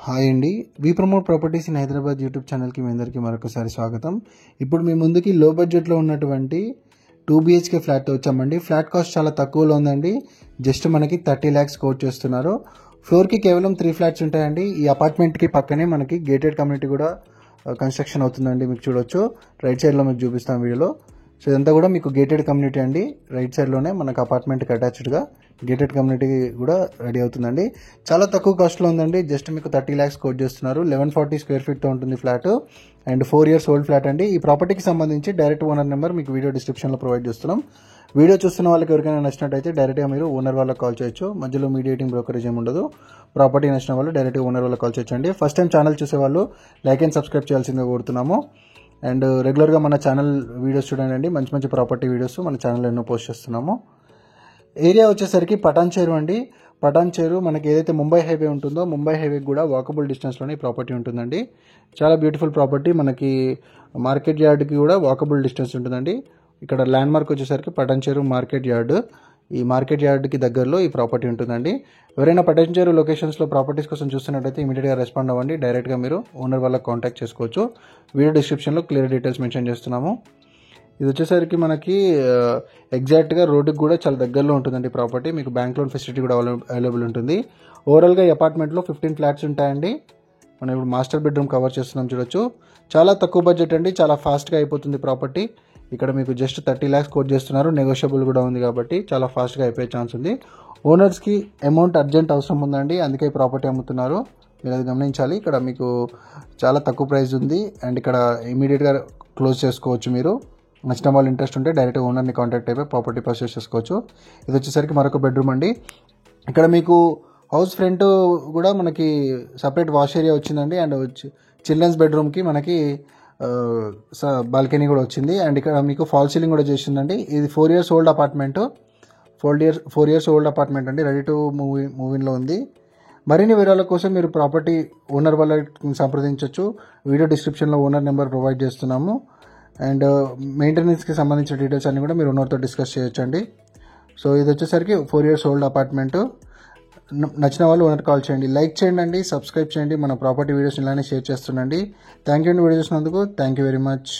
Hi అండి. We promote properties in Hyderabad YouTube ఛానల్కి మీ అందరికీ మరొకసారి స్వాగతం. ఇప్పుడు మీ ముందుకి లో బడ్జెట్లో ఉన్నటువంటి 2 BHK ఫ్లాట్తో వచ్చామండి. ఫ్లాట్ కాస్ట్ చాలా తక్కువలో ఉందండి. జస్ట్ మనకి 30 lakhs కోట్ చేస్తున్నారు. ఫ్లోర్కి కేవలం 3 ఫ్లాట్స్ ఉంటాయండి. ఈ అపార్ట్మెంట్కి పక్కనే మనకి గేటెడ్ కమ్యూనిటీ కూడా కన్స్ట్రక్షన్ అవుతుందండి. మీకు చూడొచ్చు, రైట్ సైడ్లో మీకు చూపిస్తాం వీడియోలో. సో ఇదంతా కూడా మీకు గేటెడ్ కమ్యూనిటీ అండి. రైట్ సైడ్లోనే మనకు అపార్ట్మెంట్కి అటాచ్డ్గా గేటెడ్ కమ్యూనిటీ కూడా రెడీ అవుతుందండి. చాలా తక్కువ కాస్ట్లో ఉందండి. జస్ట్ మీకు 30 lakhs కోట్ చేస్తున్నారు. 1140 square feetతో ఉంటుంది flat and 4 years old flat అండి. ఈ ప్రాపర్టీకి సంబంధించి డైరెక్ట్ ఓనర్ నెంబర్ మీకు వీడియో డిస్క్రిప్షన్లో ప్రొవైడ్ చేస్తున్నాం. వీడియో చూస్తున్న వాళ్ళకి ఎవరికైనా నచ్చినట్టయితే డైరెక్ట్గా మీరు ఓనర్ వాళ్ళకి కాల్ చేయొచ్చు. మధ్యలో మీడియేటింగ్ బ్రోకరేజ్ ఏమి ఉండదు. ప్రాపర్టీ నచ్చిన వాళ్ళు డైరెక్ట్గా ఓనర్ వాళ్ళకి కాల్ చేయొచ్చండి. ఫస్ట్ టైం ఛానల్ చూసే వాళ్ళు లైక్ అండ్ సబ్స్క్రైబ్ చేయాల్సిందిగా కోరుతున్నాము. అండ్ రెగ్యులర్గా మన ఛానల్ వీడియోస్ చూడండి. మంచి మంచి ప్రాపర్టీ వీడియోస్ మన ఛానల్లో ఎన్నో పోస్ట్ చేస్తున్నాము. ఏరియా వచ్చేసరికి పటాన్చేరు అండి. పటాన్చేరు మనకి ఏదైతే ముంబై హైవే ఉంటుందో ముంబై హైవే కూడా వాకబుల్ డిస్టెన్స్లోనే ఈ ప్రాపర్టీ ఉంటుందండి. చాలా బ్యూటిఫుల్ ప్రాపర్టీ. మనకి మార్కెట్ యార్డ్కి కూడా వాకబుల్ డిస్టెన్స్ ఉంటుందండి. ఇక్కడ ల్యాండ్ మార్క్ వచ్చేసరికి పటాన్చేరు మార్కెట్ యార్డ్. ఈ మార్కెట్ యార్డ్కి దగ్గరలో ఈ ప్రాపర్టీ ఉంటుందండి. ఎవరైనా పటాన్చేరు లొకేషన్స్లో ప్రాపర్టీస్ కోసం చూస్తున్నట్టయితే ఇమీడియట్గా రెస్పాండ్ అవ్వండి. డైరెక్ట్గా మీరు ఓనర్ వాళ్ళకి కాంటాక్ట్ చేసుకోవచ్చు. వీడియో డిస్క్రిప్షన్లో క్లియర్ డీటెయిల్స్ మెన్షన్ చేస్తున్నాము. ఇది వచ్చేసరికి మనకి ఎగ్జాక్ట్గా రోడ్డుకి కూడా చాలా దగ్గరలో ఉంటుందండి ప్రాపర్టీ. మీకు బ్యాంక్ లోన్ ఫెసిలిటీ కూడా అవైలబుల్ ఉంటుంది. ఓవరాల్గా ఈ అపార్ట్మెంట్లో 15 ఫ్లాట్స్ ఉంటాయండి. మనం ఇప్పుడు మాస్టర్ బెడ్రూమ్ కవర్ చేస్తున్నాం, చూడొచ్చు. చాలా తక్కువ బడ్జెట్ అండి. చాలా ఫాస్ట్గా అయిపోతుంది ప్రాపర్టీ. ఇక్కడ మీకు జస్ట్ 30 lakhs కోట్ చేస్తున్నారు. నెగోషియబుల్ కూడా ఉంది కాబట్టి చాలా ఫాస్ట్గా అయిపోయే ఛాన్స్ ఉంది. ఓనర్స్కి అమౌంట్ అర్జెంట్ అవసరం ఉందండి, అందుకే ఈ ప్రాపర్టీ అమ్ముతున్నారు. మీరు అది గమనించాలి. ఇక్కడ మీకు చాలా తక్కువ ప్రైస్ ఉంది అండ్ ఇక్కడ ఇమీడియట్గా క్లోజ్ చేసుకోవచ్చు. మీరు నచ్చిన వాళ్ళు ఇంట్రెస్ట్ ఉంటే డైరెక్ట్ ఓనర్ని కాంటాక్ట్ అయిపోయి ప్రాపర్టీ పర్చేస్ చేసుకోవచ్చు. ఇది వచ్చేసరికి మరొక బెడ్రూమ్ అండి. ఇక్కడ మీకు హౌస్ ఫ్రంట్ కూడా మనకి సపరేట్ వాష్ ఏరియా వచ్చిందండి. అండ్ చిల్డ్రన్స్ బెడ్రూమ్కి మనకి బాల్కనీ కూడా వచ్చింది. అండ్ ఇక్కడ మీకు ఫాల్ సీలింగ్ కూడా చేసిందండి. ఇది 4 years old apartment. 4 years old apartment అండి. రెడీ టు మూవింగ్లో ఉంది. మరిన్ని వివరాల కోసం మీరు ప్రాపర్టీ ఓనర్ వాళ్ళని సంప్రదించవచ్చు. వీడియో డిస్క్రిప్షన్లో ఓనర్ నెంబర్ ప్రొవైడ్ చేస్తున్నాము. అండ్ మెయింటెనెన్స్కి సంబంధించిన డీటెయిల్స్ అన్ని కూడా మీరు ఓనర్తో డిస్కస్ చేయొచ్చండి. సో ఇది వచ్చేసరికి 4 years ఓల్డ్ అపార్ట్మెంట్. నచ్చిన వాళ్ళు ఓనర్ కాల్ చేయండి. లైక్ చేయండి, సబ్స్క్రైబ్ చేయండి. మన ప్రాపర్టీ వీడియోస్ ఇలానే షేర్ చేస్తుండండి. థ్యాంక్ యూ అండి వీడియో చూసినందుకు. Thank you very much.